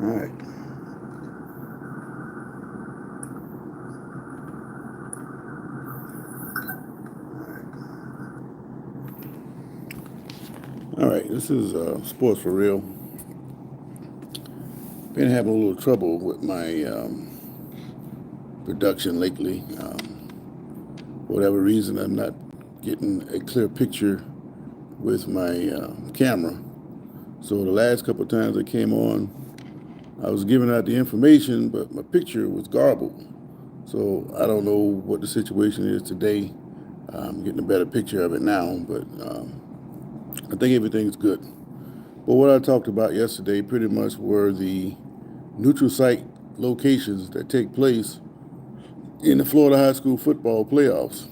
right. All right, this is Sports for Real. Been having a little trouble with my production lately. For whatever reason, I'm not getting a clear picture with my camera. So the last couple of times I came on, I was giving out the information, but my picture was garbled. So I don't know what the situation is today. I'm getting a better picture of it now, but I think everything's good. But what I talked about yesterday pretty much were the neutral site locations that take place in the Florida high school football playoffs.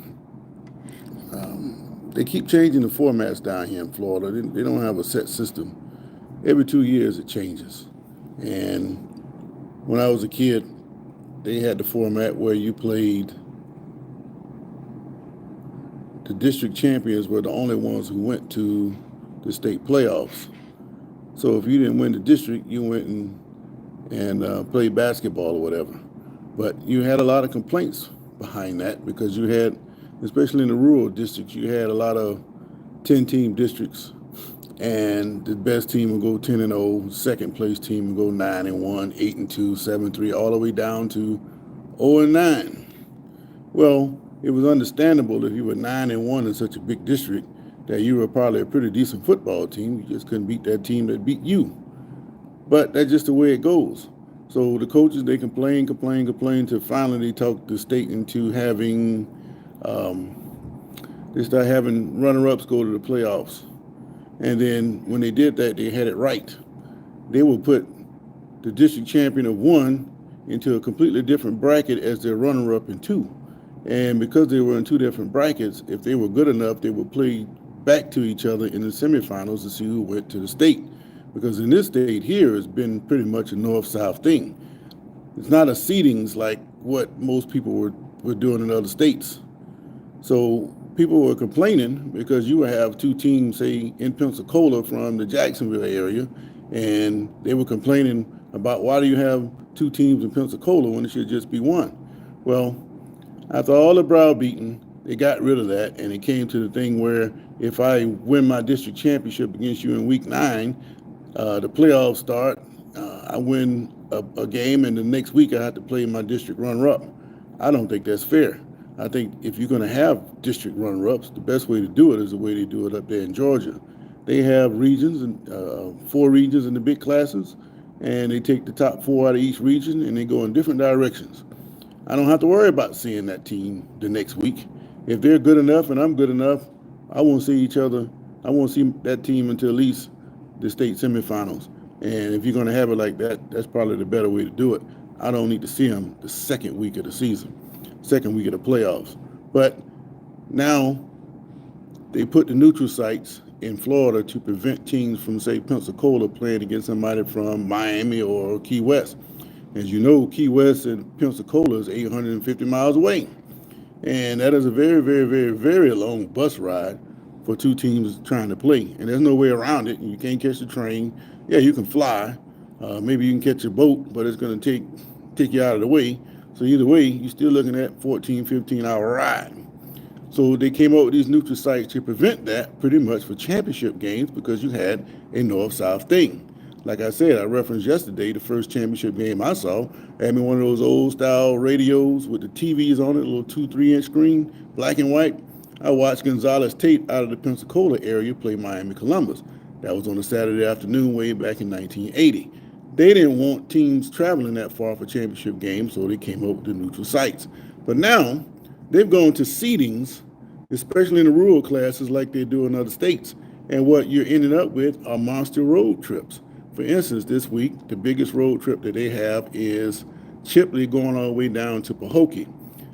They keep changing the formats down here in Florida. They don't have a set system. Every 2 years it changes. And when I was a kid, they had the format where you played the district champions were the only ones who went to the state playoffs. So if you didn't win the district, you went and played basketball or whatever. But you had a lot of complaints behind that because you had, especially in the rural districts, you had a lot of 10-team districts, and the best team would go 10-0, second place team would go 9-1, 8-2, 7-3, all the way down to 0-9. Well, it was understandable if you were 9-1 in such a big district that you were probably a pretty decent football team. You just couldn't beat that team that beat you. But that's just the way it goes. So the coaches, they complain till finally they talk the state into having, they start having runner-ups go to the playoffs. And then when they did that, they had it right. They would put the district champion of 1 into a completely different bracket as their runner-up in 2. And because they were in 2 different brackets, if they were good enough, they would play back to each other in the semifinals to see who went to the state. Because in this state here, it's been pretty much a north-south thing. It's not a seedings like what most people were doing in other states. So people were complaining because you would have 2 teams, say, in Pensacola from the Jacksonville area, and they were complaining about why do you have 2 teams in Pensacola when it should just be 1? Well, after all the browbeating, they got rid of that, and it came to the thing where if I win my district championship against you in week 9, the playoffs start, I win a game, and the next week I have to play my district runner-up. I don't think that's fair. I think if you're going to have district runner-ups, the best way to do it is the way they do it up there in Georgia. They have regions, and 4 regions in the big classes, and they take the top 4 out of each region, and they go in different directions. I don't have to worry about seeing that team the next week. If they're good enough and I'm good enough, I won't see each other. I won't see that team until at least the state semifinals. And if you're going to have it like that, that's probably the better way to do it. I don't need to see them the second week of the season, second week of the playoffs. But now they put the neutral sites in Florida to prevent teams from, say, Pensacola playing against somebody from Miami or Key West. As you know, Key West and Pensacola is 850 miles away. And that is a very, very, very, very long bus ride for 2 teams trying to play. And there's no way around it. You can't catch the train. Yeah, you can fly. Maybe you can catch a boat, but it's going to take you out of the way. So either way, you're still looking at 14, 15-hour ride. So they came up with these neutral sites to prevent that pretty much for championship games because you had a north-south thing. Like I said, I referenced yesterday the first championship game I saw. I had me one of those old-style radios with the TVs on it, a little 2-3-inch screen, black and white. I watched Gonzalez Tate out of the Pensacola area play Miami Columbus. That was on a Saturday afternoon way back in 1980. They didn't want teams traveling that far for championship games, so they came up with the neutral sites. But now they've gone to seedings, especially in the rural classes like they do in other states. And what you're ending up with are monster road trips. For instance, this week, the biggest road trip that they have is Chipley going all the way down to Pahokee.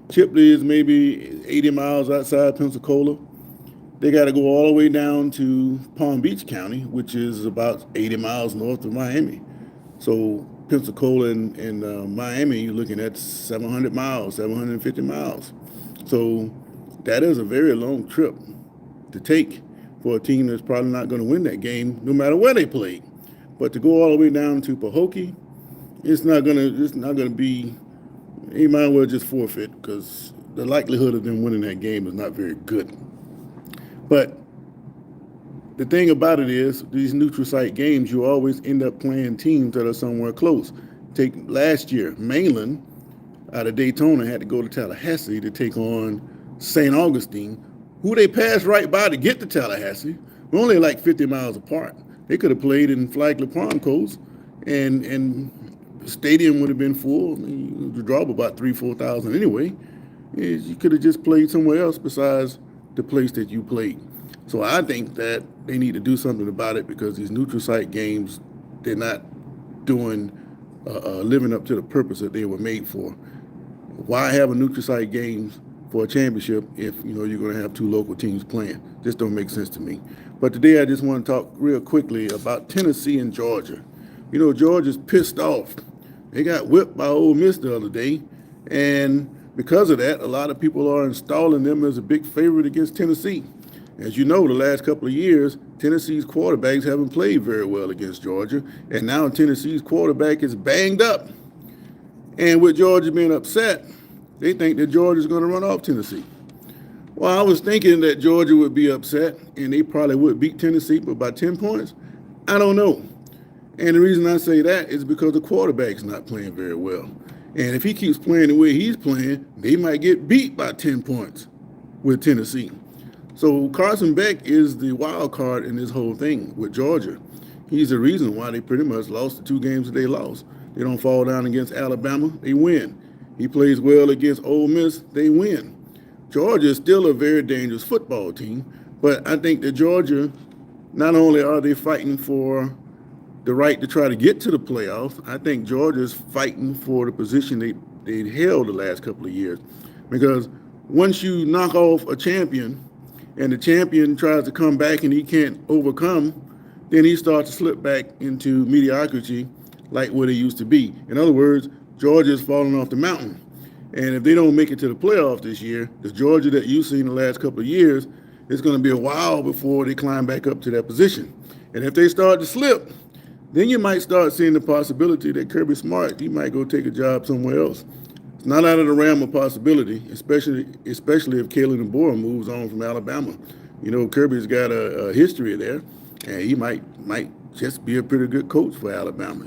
Chipley is maybe 80 miles outside Pensacola. They got to go all the way down to Palm Beach County, which is about 80 miles north of Miami. So Pensacola and Miami, you're looking at 700 miles, 750 miles. So that is a very long trip to take for a team that's probably not going to win that game no matter where they play. But to go all the way down to Pahokee, It's not gonna be. He might well just forfeit because the likelihood of them winning that game is not very good. But the thing about it is, these neutral site games, you always end up playing teams that are somewhere close. Take last year, Mainland out of Daytona had to go to Tallahassee to take on St. Augustine, who they passed right by to get to Tallahassee. We're only like 50 miles apart. They could have played in Flagler Pond Coast, and the stadium would have been full. I mean, the draw about 3,000-4,000 anyway. You could have just played somewhere else besides the place that you played. So I think that they need to do something about it because these neutral site games, they're not doing living up to the purpose that they were made for. Why have a neutral site games for a championship if you're going to have two local teams playing? This don't make sense to me. But today I just want to talk real quickly about Tennessee and Georgia. Georgia's pissed off. They got whipped by Ole Miss the other day, and because of that, a lot of people are installing them as a big favorite against Tennessee. As you know, the last couple of years, Tennessee's quarterbacks haven't played very well against Georgia, and now Tennessee's quarterback is banged up. And with Georgia being upset, they think that Georgia's going to run off Tennessee. Well, I was thinking that Georgia would be upset, and they probably would beat Tennessee by 10 points. I don't know. And the reason I say that is because the quarterback's not playing very well. And if he keeps playing the way he's playing, they might get beat by 10 points with Tennessee. So Carson Beck is the wild card in this whole thing with Georgia. He's the reason why they pretty much lost the two games that they lost. They don't fall down against Alabama, they win. He plays well against Ole Miss, they win. Georgia is still a very dangerous football team, but I think that Georgia, not only are they fighting for the right to try to get to the playoffs, I think Georgia's fighting for the position they held the last couple of years. Because once you knock off a champion, and the champion tries to come back and he can't overcome, then he starts to slip back into mediocrity like what it used to be. In other words, Georgia's falling off the mountain. And if they don't make it to the playoffs this year, the Georgia that you've seen the last couple of years, it's going to be a while before they climb back up to that position. And if they start to slip, then you might start seeing the possibility that Kirby Smart, he might go take a job somewhere else. It's not out of the realm of possibility, especially if Kalen DeBoer moves on from Alabama. Kirby's got a history there, and he might just be a pretty good coach for Alabama.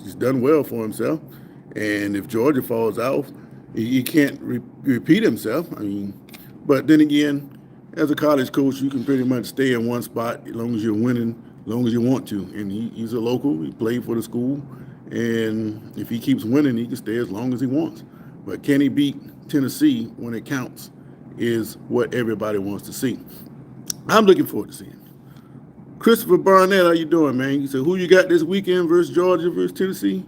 He's done well for himself, and if Georgia falls off, he can't repeat himself. But then again, as a college coach, you can pretty much stay in one spot as long as you're winning, as long as you want to. And he's a local. He played for the school, and if he keeps winning, he can stay as long as he wants. But can he beat Tennessee when it counts is what everybody wants to see. I'm looking forward to seeing. Christopher Barnett, how you doing, man? You said, who you got this weekend versus Georgia versus Tennessee?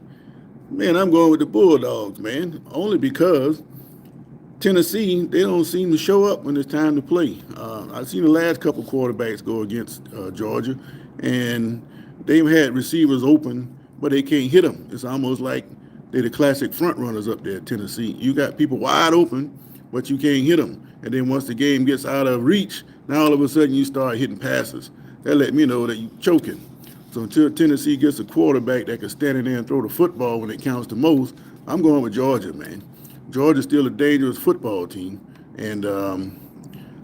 Man, I'm going with the Bulldogs, man, only because Tennessee, they don't seem to show up when it's time to play. I've seen the last couple quarterbacks go against Georgia, and they've had receivers open, but they can't hit them. It's almost like they're the classic front runners up there at Tennessee. You got people wide open, but you can't hit them. And then once the game gets out of reach, now all of a sudden you start hitting passes. That let me know that you're choking. So until Tennessee gets a quarterback that can stand in there and throw the football when it counts the most, I'm going with Georgia, man. Georgia's still a dangerous football team, and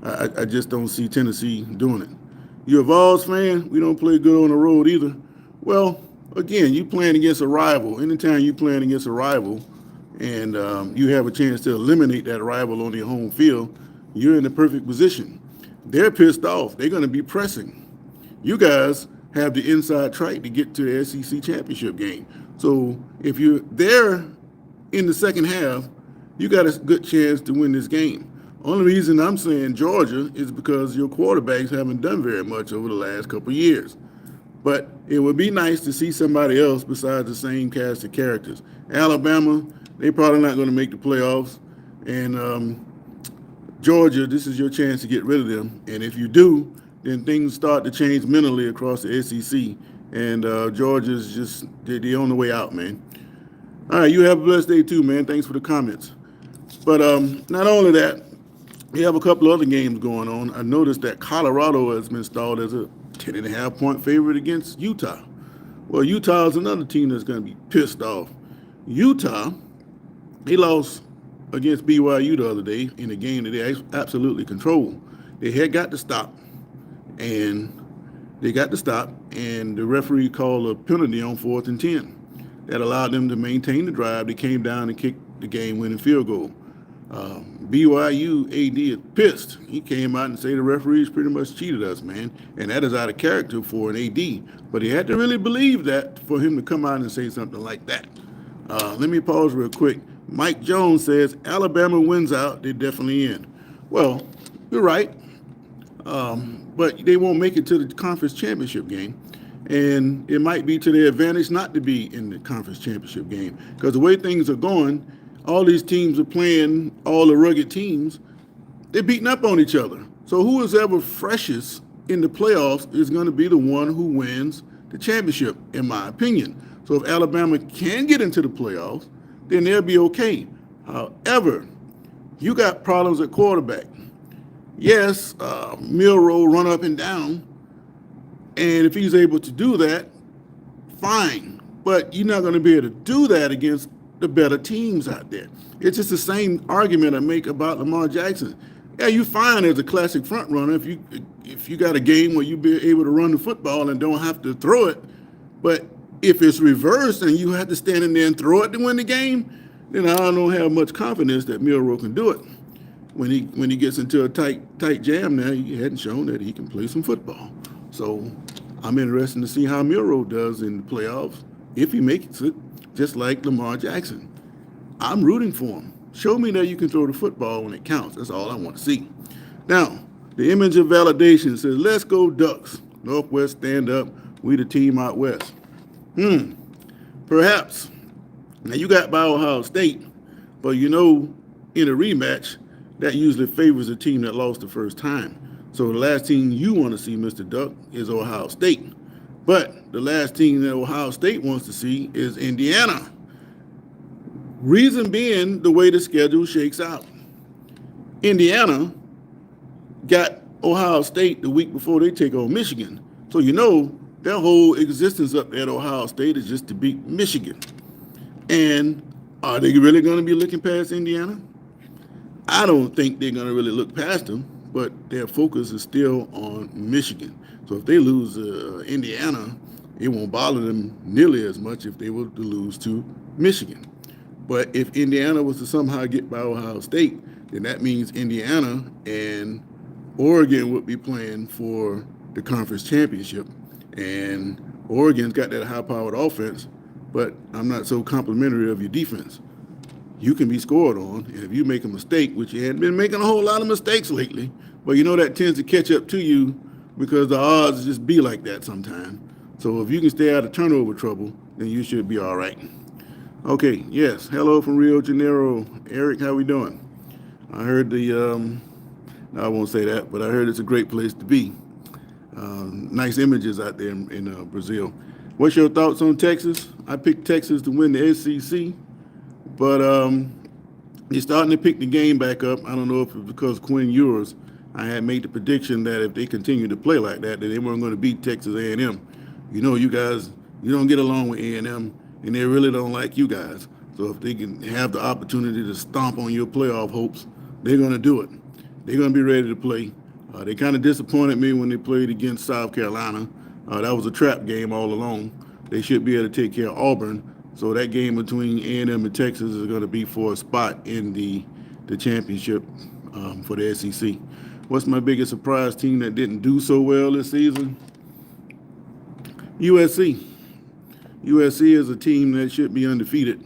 I just don't see Tennessee doing it. You're a Vols fan? We don't play good on the road either. Well, again, you playing against a rival. Anytime you playing against a rival and you have a chance to eliminate that rival on your home field, you're in the perfect position. They're pissed off. They're going to be pressing. You guys have the inside track to get to the SEC championship game. So if you're there in the second half, you got a good chance to win this game. Only reason I'm saying Georgia is because your quarterbacks haven't done very much over the last couple of years. But it would be nice to see somebody else besides the same cast of characters. Alabama, they probably not going to make the playoffs. And Georgia, this is your chance to get rid of them. And if you do, then things start to change mentally across the SEC. And Georgia's just, they're on the way out, man. All right, you have a blessed day too, man. Thanks for the comments. But not only that, we have a couple other games going on. I noticed that Colorado has been installed as a 10.5-point favorite against Utah. Well, Utah is another team that's going to be pissed off. Utah, they lost against BYU the other day in a game that they absolutely controlled. They had got to stop, and the referee called a penalty on 4th and 10 that allowed them to maintain the drive. They came down and kicked the game-winning field goal. BYU AD is pissed. He came out and said the referees pretty much cheated us, man, and that is out of character for an AD. But he had to really believe that for him to come out and say something like that. Let me pause real quick. Mike Jones says Alabama wins out, they definitely in. Well, you're right, but they won't make it to the conference championship game. And it might be to their advantage not to be in the conference championship game, because the way things are going, all these teams are playing, all the rugged teams, they're beating up on each other. So who is ever freshest in the playoffs is going to be the one who wins the championship, in my opinion. So if Alabama can get into the playoffs, then they'll be okay. However, you got problems at quarterback. Yes, Milroe run up and down, and if he's able to do that, fine. But you're not going to be able to do that against the better teams out there. It's just the same argument I make about Lamar Jackson. Yeah, you fine as a classic front runner if you got a game where you be able to run the football and don't have to throw it. But if it's reversed and you have to stand in there and throw it to win the game, then I don't have much confidence that Milroe can do it. When he gets into a tight jam now, he hadn't shown that he can play some football. So I'm interested to see how Milroe does in the playoffs if he makes it, just like Lamar Jackson. I'm rooting for him. Show me that you can throw the football when it counts. That's all I want to see. Now, the image of validation says, let's go Ducks. Northwest stand up. We the team out west. Perhaps. Now, you got by Ohio State, but in a rematch, that usually favors the team that lost the first time. So the last team you want to see, Mr. Duck, is Ohio State. But the last team that Ohio State wants to see is Indiana. Reason being the way the schedule shakes out. Indiana got Ohio State the week before they take on Michigan. So their whole existence up at Ohio State is just to beat Michigan. And are they really going to be looking past Indiana? I don't think they're going to really look past them, but their focus is still on Michigan. So if they lose Indiana, it won't bother them nearly as much if they were to lose to Michigan. But if Indiana was to somehow get by Ohio State, then that means Indiana and Oregon would be playing for the conference championship. And Oregon's got that high-powered offense, but I'm not so complimentary of your defense. You can be scored on, and if you make a mistake, which you hadn't been making a whole lot of mistakes lately, but that tends to catch up to you because the odds just be like that sometimes. So if you can stay out of turnover trouble, then you should be all right. Okay, yes, hello from Rio de Janeiro. Eric, how we doing? I heard I won't say that, but I heard it's a great place to be. Nice images out there in Brazil. What's your thoughts on Texas? I picked Texas to win the SEC, but they're starting to pick the game back up. I don't know if it's because Quinn Ewers, I had made the prediction that if they continue to play like that they weren't going to beat Texas A&M. You guys, you don't get along with A&M, and they really don't like you guys. So if they can have the opportunity to stomp on your playoff hopes, they're going to do it. They're going to be ready to play. They kind of disappointed me when they played against South Carolina. That was a trap game all along. They should be able to take care of Auburn. So that game between A&M and Texas is going to be for a spot in the championship for the SEC. What's my biggest surprise team that didn't do so well this season? USC. USC is a team that should be undefeated.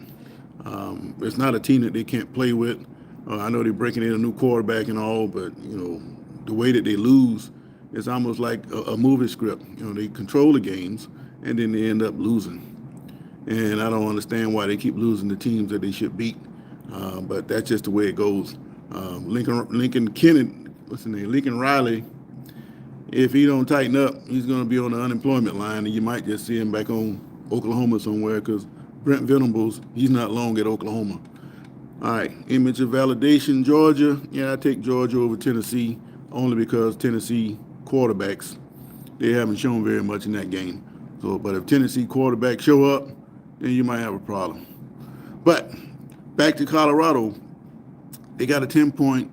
It's not a team that they can't play with. I know they're breaking in a new quarterback and all, but the way that they lose is almost like a movie script. They control the games and then they end up losing. And I don't understand why they keep losing the teams that they should beat. But that's just the way it goes. Lincoln Riley, if he don't tighten up, he's going to be on the unemployment line, and you might just see him back on Oklahoma somewhere because Brent Venables, he's not long at Oklahoma. All right, image of validation, Georgia. Yeah, I take Georgia over Tennessee only because Tennessee quarterbacks, they haven't shown very much in that game. So, but if Tennessee quarterbacks show up, then you might have a problem. But back to Colorado, they got a 10-point.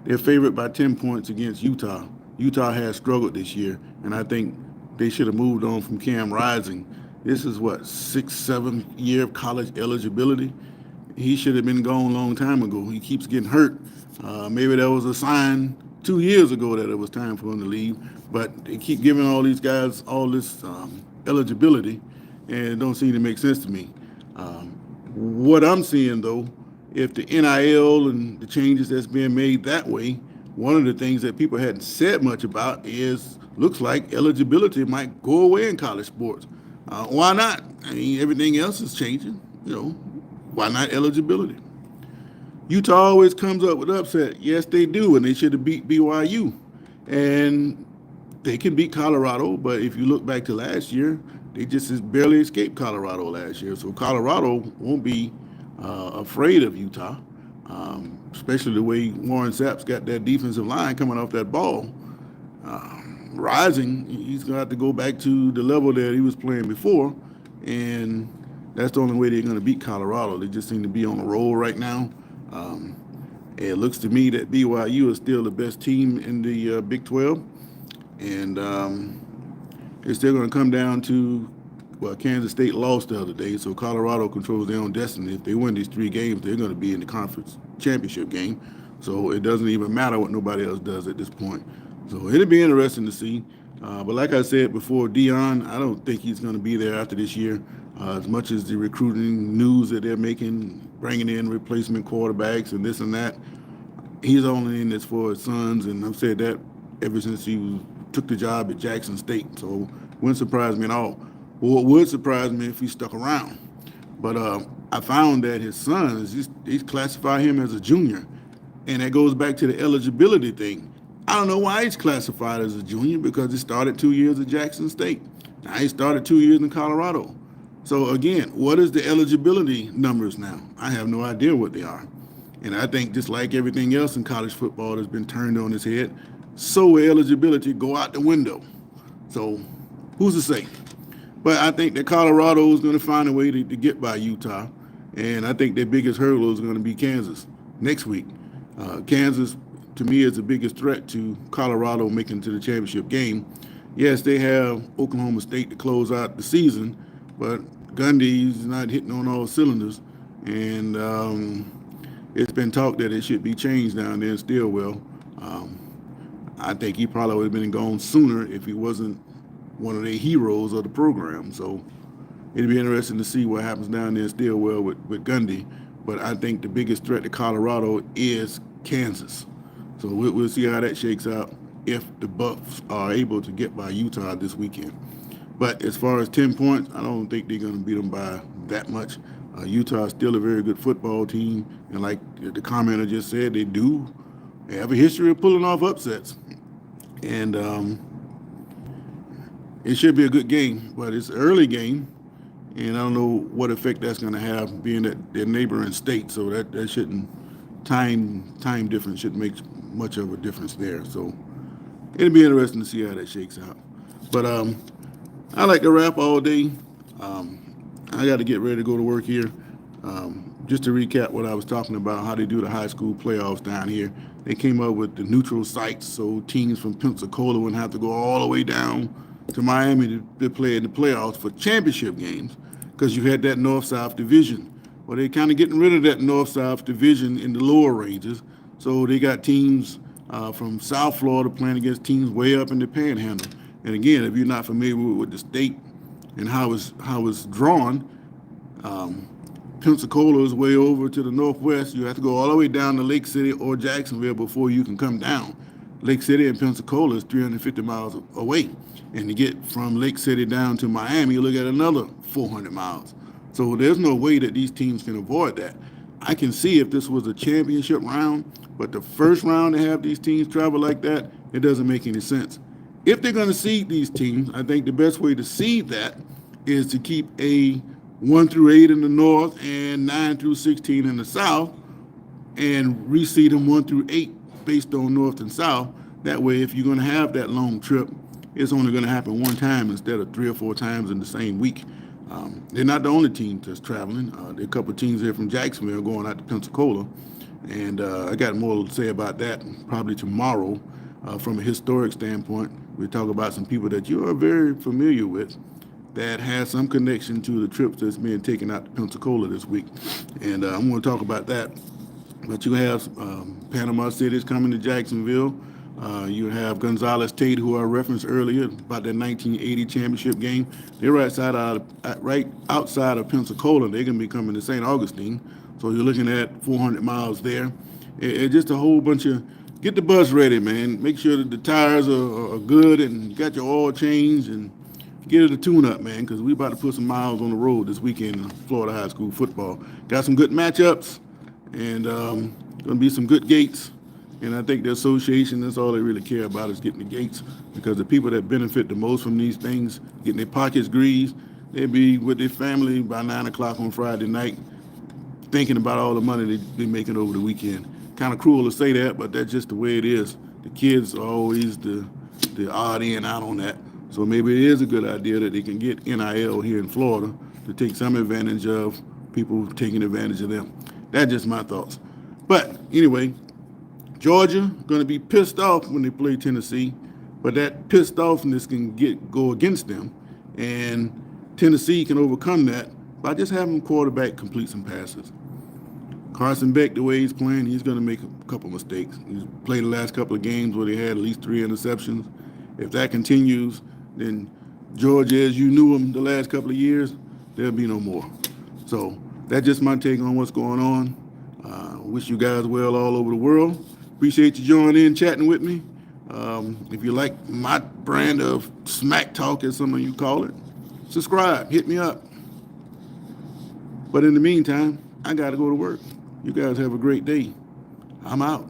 They're favored by 10 points against Utah. Utah has struggled this year, and I think they should have moved on from Cam Rising. This is what, 6th, 7th year of college eligibility. He should have been gone a long time ago. He keeps getting hurt. Maybe that was a sign 2 years ago that it was time for him to leave. But they keep giving all these guys all this eligibility, and it don't seem to make sense to me. What I'm seeing, though, if the NIL and the changes that's being made that way, one of the things that people hadn't said much about is looks like eligibility might go away in college sports. Why not? I mean, everything else is changing. Why not eligibility? Utah always comes up with upset. Yes, they do, and they should have beat BYU. And they can beat Colorado, but if you look back to last year, they just barely escaped Colorado last year. So Colorado won't be afraid of Utah, especially the way Warren Sapp's got that defensive line coming off that ball. Rising, he's going to have to go back to the level that he was playing before, and that's the only way they're going to beat Colorado. They just seem to be on a roll right now. It looks to me that BYU is still the best team in the Big 12, and it's still going to come down to, Kansas State lost the other day, so Colorado controls their own destiny. If they win these 3 games, they're going to be in the conference championship game, so it doesn't even matter what nobody else does at this point. So it'll be interesting to see. But like I said before, Dion, I don't think he's going to be there after this year. As much as the recruiting news that they're making, bringing in replacement quarterbacks and this and that, he's only in this for his sons, and I've said that ever since he took the job at Jackson State. So it wouldn't surprise me at all. Well, it would surprise me if he stuck around. But I found that his sons, he's classified him as a junior, and that goes back to the eligibility thing. I don't know why he's classified as a junior, because he started 2 years at Jackson State. Now he started 2 years in Colorado. So again, what is the eligibility numbers now? I have no idea what they are. And I think just like everything else in college football that's been turned on its head, so will eligibility go out the window. So who's to say? But I think that Colorado is going to find a way to get by Utah. And I think their biggest hurdle is going to be Kansas next week. Kansas, to me, is the biggest threat to Colorado making to the championship game. Yes, they have Oklahoma State to close out the season, but Gundy's not hitting on all cylinders. And it's been talked that it should be changed down there in Stillwell. I think he probably would have been gone sooner if he wasn't one of the heroes of the program. So it'll be interesting to see what happens down there in Stillwell with Gundy. But I think the biggest threat to Colorado is Kansas. So we'll see how that shakes out if the Buffs are able to get by Utah this weekend. But as far as 10 points, I don't think they're going to beat them by that much. Utah is still a very good football team. And like the commenter just said, they have a history of pulling off upsets. And it should be a good game, but it's an early game. And I don't know what effect that's going to have, being that they're neighboring states. So that shouldn't, time difference shouldn't make much of a difference there. So it'll be interesting to see how that shakes out. But I like to rap all day. I got to get ready to go to work here. Just to recap what I was talking about, how they do the high school playoffs down here. They came up with the neutral sites, so teams from Pensacola wouldn't have to go all the way down to Miami to play in the playoffs for championship games, because you had that North-South division. Well, they're kind of getting rid of that North-South division in the lower ranges. So they got teams from South Florida playing against teams way up in the Panhandle. And again, if you're not familiar with the state and how it's drawn, Pensacola is way over to the northwest. You have to go all the way down to Lake City or Jacksonville before you can come down. Lake City and Pensacola is 350 miles away. And to get from Lake City down to Miami, you look at another 400 miles. So there's no way that these teams can avoid that. I can see if this was a championship round, but the first round to have these teams travel like that, it doesn't make any sense. If they're going to seed these teams, I think the best way to seed that is to keep a 1 through 8 in the north and 9 through 16 in the south, and reseed them 1 through 8 based on north and south. That way, if you're going to have that long trip, it's only going to happen one time instead of 3 or 4 times in the same week. They're not the only team that's traveling. There are a couple of teams here from Jacksonville going out to Pensacola, and I got more to say about that probably tomorrow. From a historic standpoint, we talk about some people that you are very familiar with that has some connection to the trips that's being taken out to Pensacola this week, and I'm going to talk about that. But you have Panama City's coming to Jacksonville. You have Gonzales Tate, who I referenced earlier about that 1980 championship game. They're right outside of Pensacola. They're going to be coming to St. Augustine. So you're looking at 400 miles there. It's just a whole bunch of, get the bus ready, man. Make sure that the tires are good and you got your oil changed and get it a tune-up, man, because we about to put some miles on the road this weekend in Florida high school football. Got some good matchups and going to be some good gates. And I think the association, that's all they really care about is getting the gates, because the people that benefit the most from these things, getting their pockets greased, they'll be with their family by 9 o'clock on Friday night thinking about all the money they're making over the weekend. Kind of cruel to say that, but that's just the way it is. The kids are always the odd in out on that. So maybe it is a good idea that they can get NIL here in Florida to take some advantage of people taking advantage of them. That's just my thoughts. But anyway, Georgia going to be pissed off when they play Tennessee, but that pissed offness can go against them, and Tennessee can overcome that by just having quarterback complete some passes. Carson Beck, the way he's playing, he's going to make a couple mistakes. He's played the last couple of games where they had at least 3 interceptions. If that continues, then Georgia, as you knew him the last couple of years, there'll be no more. So that's just my take on what's going on. Wish you guys well all over the world. Appreciate you joining in, chatting with me. If you like my brand of smack talk, as some of you call it, subscribe, hit me up. But in the meantime, I got to go to work. You guys have a great day. I'm out.